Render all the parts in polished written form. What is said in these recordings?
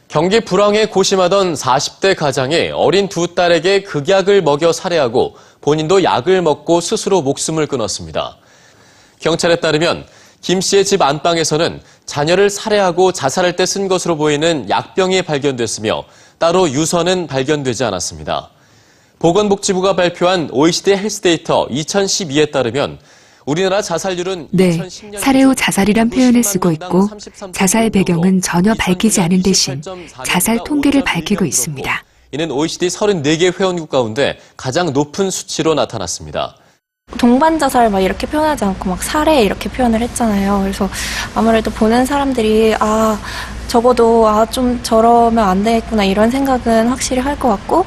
경기 불황에 고심하던 40대 가장이 어린 두 딸에게 극약을 먹여 살해하고 본인도 약을 먹고 스스로 목숨을 끊었습니다. 경찰에 따르면 김 씨의 집 안방에서는 자녀를 살해하고 자살할 때 쓴 것으로 보이는 약병이 발견됐으며 따로 유서는 발견되지 않았습니다. 보건복지부가 발표한 OECD 헬스데이터 2012에 따르면 우리나라 자살률은 2010년 살해 후 자살이란 표현을 쓰고 있고 자살 배경은 전혀 밝히지 않은 대신 자살 통계를 밝히고 있습니다. 이는 OECD 34개 회원국 가운데 가장 높은 수치로 나타났습니다. 동반 자살 막 이렇게 표현하지 않고 막 살해 이렇게 표현을 했잖아요. 그래서 아무래도 보는 사람들이 적어도 좀 저러면 안 되겠구나 이런 생각은 확실히 할 것 같고,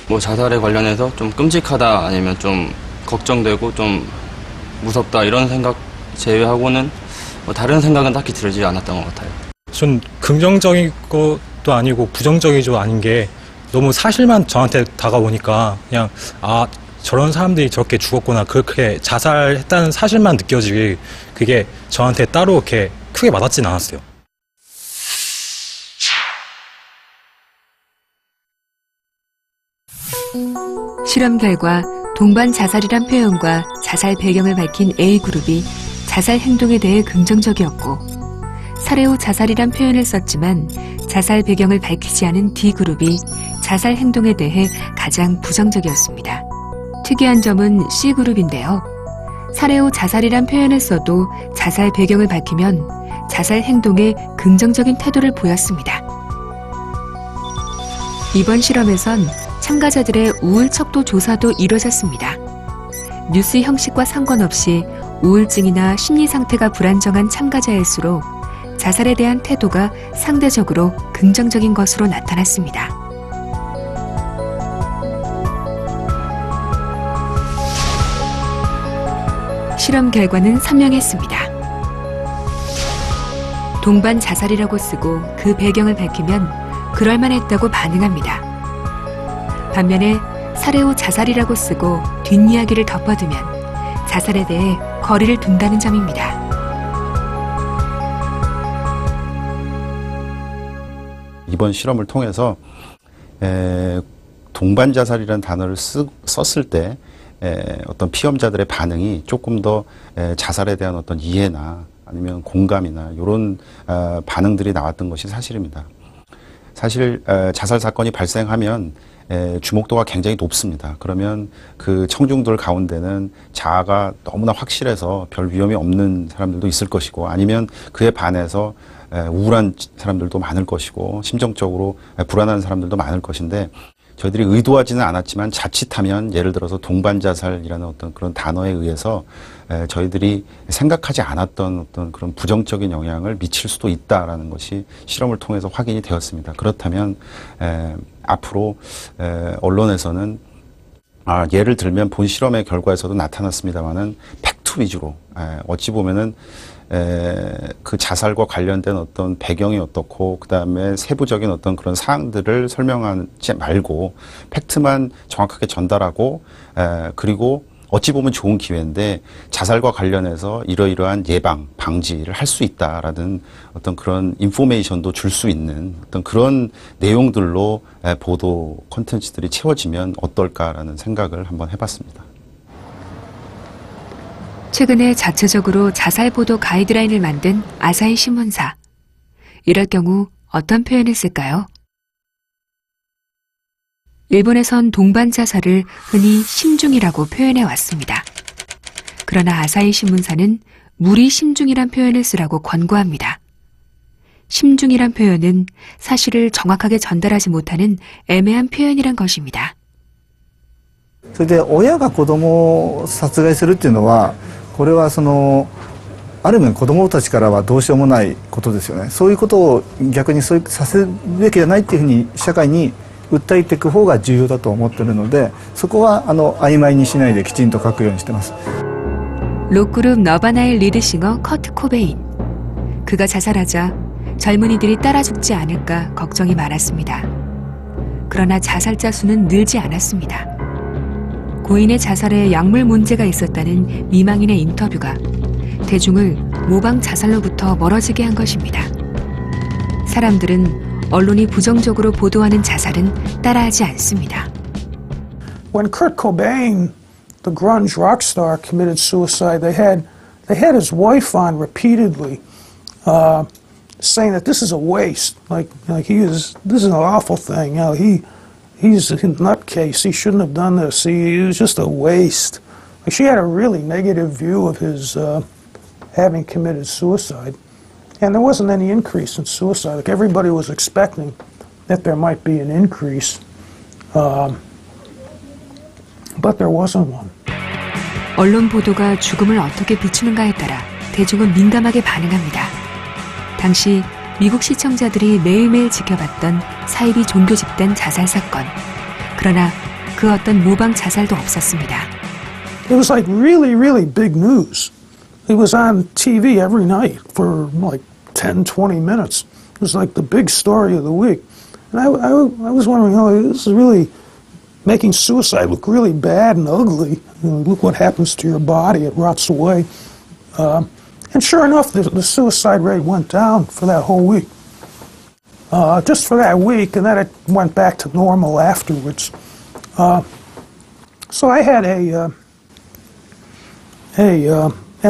뭐 자살에 관련해서 좀 끔찍하다 아니면 좀 걱정되고 좀 무섭다 이런 생각 제외하고는 뭐 다른 생각은 딱히 들지 않았던 것 같아요. 전 긍정적인 것도 아니고 부정적이죠 아닌 게 너무 사실만 저한테 다가오니까 그냥 저런 사람들이 저렇게 죽었구나 그렇게 자살했다는 사실만 느껴지기 그게 저한테 따로 이렇게 크게 와닿진 않았어요. 실험 결과 동반 자살이란 표현과 자살 배경을 밝힌 A그룹이 자살 행동에 대해 긍정적이었고, 살해 후 자살이란 표현을 썼지만 자살 배경을 밝히지 않은 D그룹이 자살 행동에 대해 가장 부정적이었습니다. 특이한 점은 C그룹인데요. 살해 후 자살이란 표현을 써도 자살 배경을 밝히면 자살 행동에 긍정적인 태도를 보였습니다. 이번 실험에선 참가자들의 우울 척도 조사도 이뤄졌습니다. 뉴스 형식과 상관없이 우울증이나 심리 상태가 불안정한 참가자일수록 자살에 대한 태도가 상대적으로 긍정적인 것으로 나타났습니다. 실험 결과는 선명했습니다. 동반 자살이라고 쓰고 그 배경을 밝히면 그럴만했다고 반응합니다. 반면에 살해 후 자살이라고 쓰고 뒷이야기를 덮어두면 자살에 대해 거리를 둔다는 점입니다. 이번 실험을 통해서 동반 자살이라는 단어를 썼을 때 어떤 피험자들의 반응이 조금 더 자살에 대한 어떤 이해나 아니면 공감이나 이런 반응들이 나왔던 것이 사실입니다. 사실 자살 사건이 발생하면 주목도가 굉장히 높습니다. 그러면 그 청중들 가운데는 자아가 너무나 확실해서 별 위험이 없는 사람들도 있을 것이고, 아니면 그에 반해서 우울한 사람들도 많을 것이고, 심정적으로 불안한 사람들도 많을 것인데, 저희들이 의도하지는 않았지만 자칫하면 예를 들어서 동반자살이라는 어떤 그런 단어에 의해서 저희들이 생각하지 않았던 어떤 그런 부정적인 영향을 미칠 수도 있다라는 것이 실험을 통해서 확인이 되었습니다. 그렇다면 앞으로 언론에서는 예를 들면 본 실험의 결과에서도 나타났습니다만은 팩트 위주로 어찌 보면은 그 자살과 관련된 어떤 배경이 어떻고 그다음에 세부적인 어떤 그런 사항들을 설명하지 말고 팩트만 정확하게 전달하고 그리고 어찌 보면 좋은 기회인데 자살과 관련해서 이러이러한 예방, 방지를 할 수 있다라는 어떤 그런 인포메이션도 줄 수 있는 어떤 그런 내용들로 보도 콘텐츠들이 채워지면 어떨까라는 생각을 한번 해봤습니다. 최근에 자체적으로 자살 보도 가이드라인을 만든 아사히 신문사. 이럴 경우 어떤 표현을 쓸까요? 일본에선 동반 자살을 흔히 심중이라고 표현해 왔습니다. 그러나 아사히 신문사는 무리 심중이란 표현을 쓰라고 권고합니다. 심중이란 표현은 사실을 정확하게 전달하지 못하는 애매한 표현이란 것입니다. それで親が子供を殺害するっていうのはこれはある面子供たちからはどうしようもないことですよね。そういうことを逆にそうさせるべきじゃないっていうふうに社会に訴えていく方が重要だと思っているので、そこは曖昧にしないできちんと書くようにしてます。 록그룹 너바나의 리드싱어 커트 코베인. 그가 자살하자 젊은이들이 따라 죽지 않을까 걱정이 많았습니다. 그러나 자살자 수는 늘지 않았습니다. 고인의 자살에 약물 문제가 있었다는 미망인의 인터뷰가 대중을 모방 자살로부터 멀어지게 한 것입니다. 사람들은 언론이 부정적으로 보도하는 자살은 따라하지 않습니다. When Kurt Cobain, the grunge rock star, committed suicide, they had his wife on repeatedly, saying that this is a waste. This is an awful thing. He's a nutcase. He shouldn't have done this. He was just a waste. She had a really negative view of his having committed suicide, and there wasn't any increase in suicide. Everybody was expecting that there might be an increase. But there wasn't one. 언론 보도가 죽음을 어떻게 비추는가에 따라 대중은 민감하게 반응합니다. 당시 미국 시청자들이 매일매일 지켜봤던 사이비 종교 집단 자살 사건. 그러나 그 어떤 모방 자살도 없었습니다. It was like really, really big news. It was on TV every night for like 10, 20 minutes. It was like the big story of the week. And I was wondering, this is really making suicide look really bad and ugly. Look what happens to your body, it rots away. And sure enough, the suicide rate went down for that whole week. Just for that week, and then it went back to normal afterwards. So I had an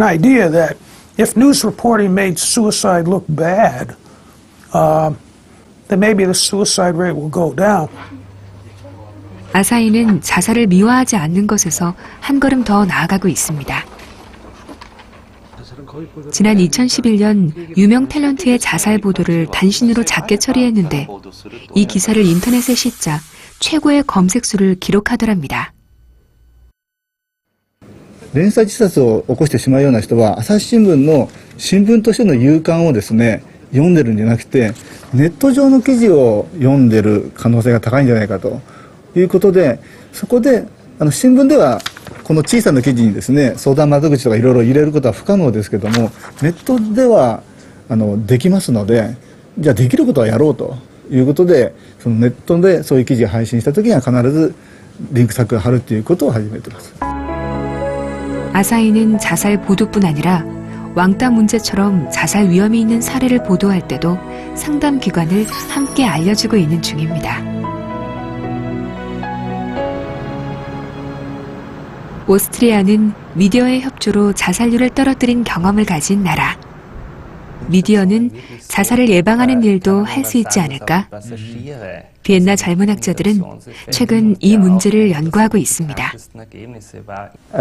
idea that if news reporting made suicide look bad, then maybe the suicide rate will go down. 아사히는 자살을 미화하지 않는 것에서 한 걸음 더 나아가고 있습니다. 지난 2011년 유명 탤런트의 자살 보도를 단신으로 작게 처리했는데 이 기사를 인터넷에 싣자 최고의 검색수를 기록하더랍니다. 連鎖自殺を起こしてしまうような人は朝日新聞の新聞としての夕刊をですね読んでるんじゃなくてネット上の記事を読んでる可能性が高いんじゃないかということでそこで新聞ではこの小さな記事にですね相談窓口とかいろいろ入れることは不可能ですけどもネットではできますのでじゃあできることはやろうということでそのネットでそういう記事を配信した時には必ずリンク作を貼るということを始めています。 아사히는 자살 보도뿐 아니라 왕따 문제처럼 자살 위험이 있는 사례를 보도할 때도 상담 기관을 함께 알려주고 있는 중입니다. 오스트리아는 미디어의 협조로 자살률을 떨어뜨린 경험을 가진 나라. 미디어는 자살을 예방하는 일도 할 수 있지 않을까? 비엔나 젊은 학자들은 최근 이 문제를 연구하고 있습니다.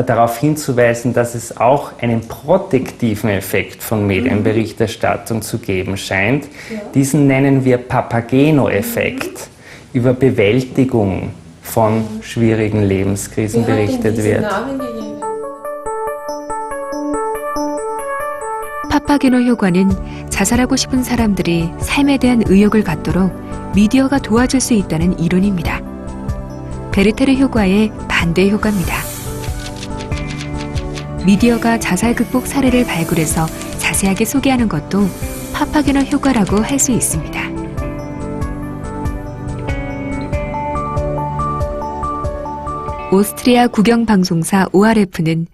Darauf hinzuweisen, dass es auch einen protektiven Effekt von Medienberichterstattung zu geben scheint. Diesen nennen wir Papageno-Effekt. Über Bewältigung von schwierigen Lebenskrisen berichtet wird. 파파게노 효과는 자살하고 싶은 사람들이 삶에 대한 의욕을 갖도록 미디어가 도와줄 수 있다는 이론입니다. 베르테르 효과의 반대 효과입니다. 미디어가 자살 극복 사례를 발굴해서 자세하게 소개하는 것도 파파게노 효과라고 할 수 있습니다. 오스트리아 국영방송사 ORF는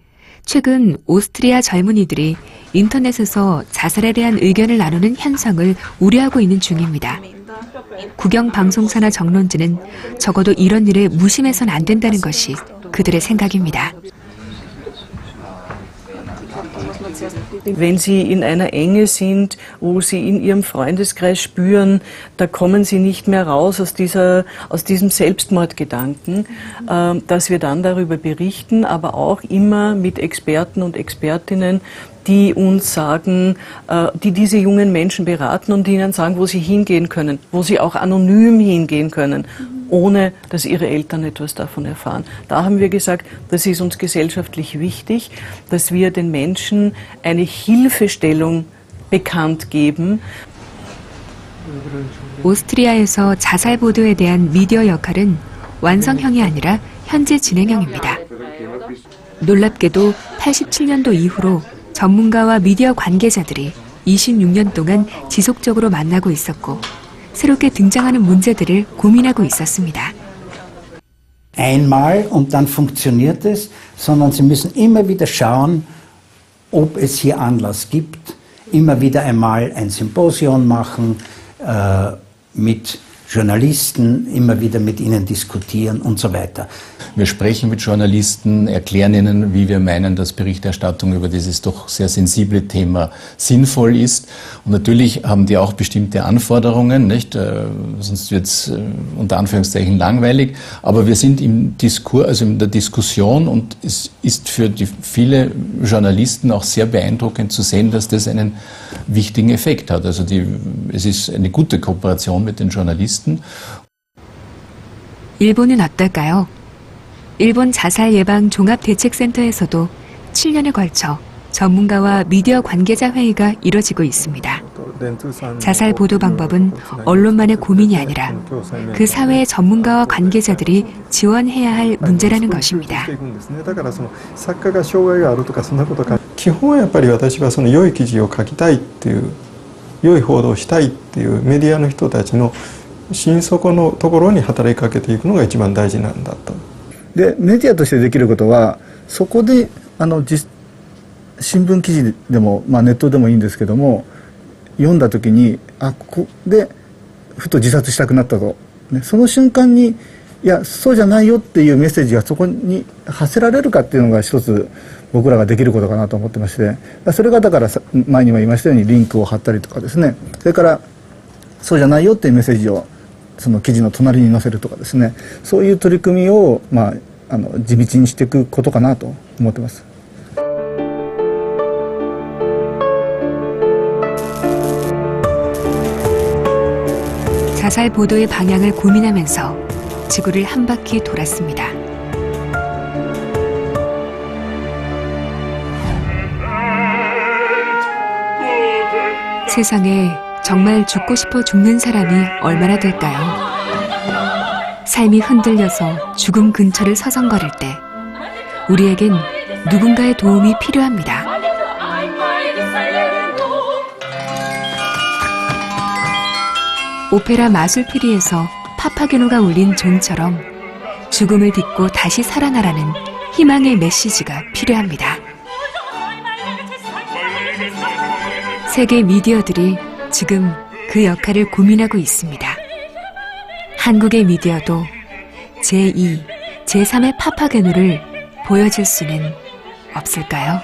최근 오스트리아 젊은이들이 인터넷에서 자살에 대한 의견을 나누는 현상을 우려하고 있는 중입니다. 국영방송사나 정론지는 적어도 이런 일에 무심해서는 안 된다는 것이 그들의 생각입니다. Wenn Sie in einer Enge sind, wo Sie in Ihrem Freundeskreis spüren, da kommen Sie nicht mehr raus aus diesem Selbstmordgedanken, dass wir dann darüber berichten, aber auch immer mit Experten und Expertinnen, die uns sagen, die diese jungen Menschen beraten und ihnen sagen, wo sie hingehen können, wo sie auch anonym hingehen können, ohne dass ihre Eltern etwas davon erfahren. Da haben wir gesagt, das ist uns gesellschaftlich wichtig, dass wir den Menschen eine Hilfestellung bekannt geben. 오스트리아에서 자살 보도에 대한 미디어 역할은 완성형이 아니라 현재 진행형입니다. 놀랍게도 87년도 이후로 전문가와 미디어 관계자들이 26년 동안 지속적으로 만나고 있었고 새롭게 등장하는 문제들을 고민하고 있었습니다. Einmal und dann funktioniert es, sondern Sie müssen immer wieder schauen, ob es hier Anlass gibt, immer wieder einmal ein Symposion machen, mit Journalisten, immer wieder mit ihnen diskutieren und so weiter. Wir sprechen mit Journalisten, erklären ihnen, wie wir meinen, dass Berichterstattung über dieses doch sehr sensible Thema sinnvoll ist. Und natürlich haben die auch bestimmte Anforderungen, nicht? Sonst wird es unter Anführungszeichen langweilig. Aber wir sind im Diskurs, also in der Diskussion, und es ist für viele Journalisten auch sehr beeindruckend zu sehen, dass das einen wichtigen Effekt hat. Also es ist eine gute Kooperation mit den Journalisten. 일본은 어떨까요? 일본 자살예방종합대책센터에서도 7년에 걸쳐 전문가와 미디어 관계자 회의가 이뤄지고 있습니다. 자살 보도 방법은 언론만의 고민이 아니라 그 사회의 전문가와 관계자들이 지원해야 할 문제라는 것입니다. 基本はやっぱり私はその良い記事を書きたいっていう良い報道をしたいっていうメディアの人たちの心底のところに働きかけていくのが一番大事なんだと。でメディアとしてできることはそこで新聞記事でも、ネットでもいいんですけども読んだ時にここでふと自殺したくなったと、ね、その瞬間にいやそうじゃないよっていうメッセージがそこに発せられるかっていうのが一つ僕らができることかなと思ってまして、それがだから前にも言いましたようにリンクを貼ったりとかですね、それからそうじゃないよっていうメッセージをその記事の隣に載せるとかですね、そういう取り組みを、地道にしていくことかなと思ってます。 자살 보도의 방향을 고민하면서 지구를 한 바퀴 돌았습니다. 세상에 정말 죽고 싶어 죽는 사람이 얼마나 될까요? 삶이 흔들려서 죽음 근처를 서성거릴 때 우리에겐 누군가의 도움이 필요합니다. 오페라 마술피리에서 파파게노가 울린 종처럼 죽음을 딛고 다시 살아나라는 희망의 메시지가 필요합니다. 세계 미디어들이 지금 그 역할을 고민하고 있습니다. 한국의 미디어도 제2, 제3의 파파게노를 보여줄 수는 없을까요?